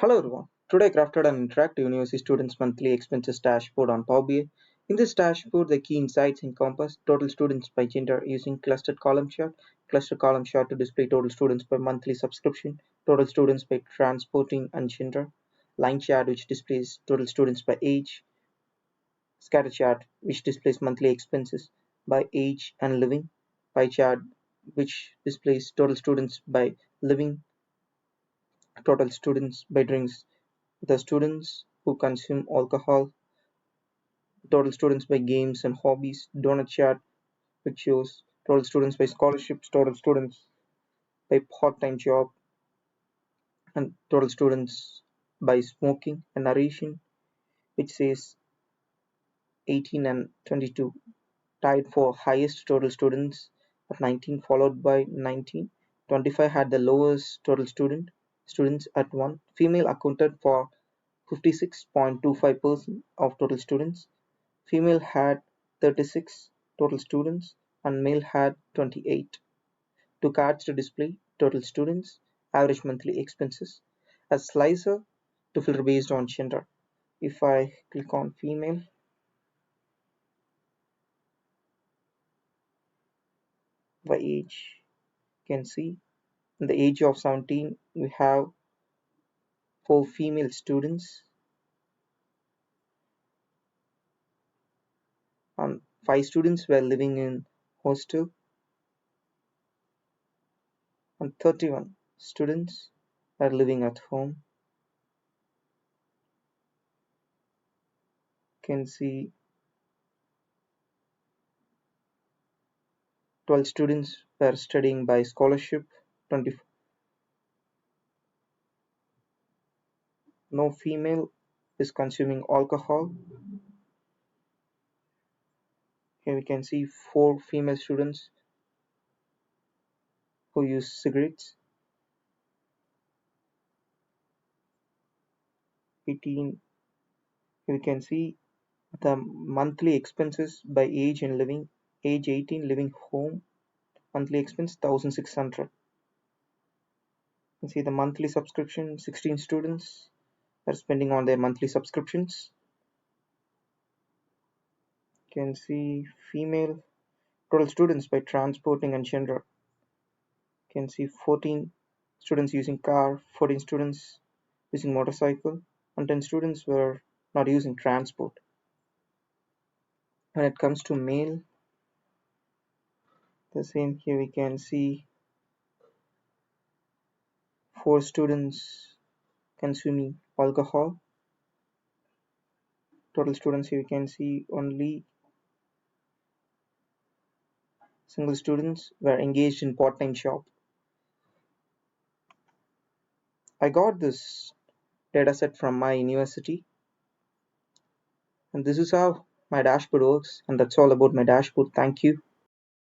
Hello everyone. Today I crafted an interactive university students monthly expenses dashboard on Power BI. In this dashboard, the key insights encompass total students by gender using clustered column chart, to display total students by monthly subscription, total students by transporting and gender, line chart which displays total students by age, scatter chart which displays monthly expenses by age and living, pie chart which displays total students by living, total students by drinks, the students who consume alcohol, total students by games and hobbies, donut chart, which shows total students by scholarships, total students by part-time job, and total students by smoking, and narration, which says 18 and 22, tied for highest total students at 19, followed by 19. 25 had the lowest total students at 1. Female accounted for 56.25% of total students. Female had 36 total students and male had 28. Two cards to display total students, average monthly expenses, a slicer to filter based on gender. If I click on female, by age, you can see in the age of 17 we have 4 female students and 5 students were living in hostel and 31 students are living at home. You can see 12 students were studying by scholarship, 20, no female is consuming alcohol. Here we can see 4 female students who use cigarettes, 18. Here we can see the monthly expenses by age and living, age 18 living home, monthly expense 1600. You can see the monthly subscription, 16 students are spending on their monthly subscriptions. You can see female total students by transporting and gender. You can see 14 students using car, 14 students using motorcycle, and 10 students were not using transport. When it comes to male, the same. Here we can see 4 students consuming alcohol. Total students, here we can see only single students were engaged in part-time job. I got this dataset from my university, and this is how my dashboard works, and that's all about my dashboard. Thank you.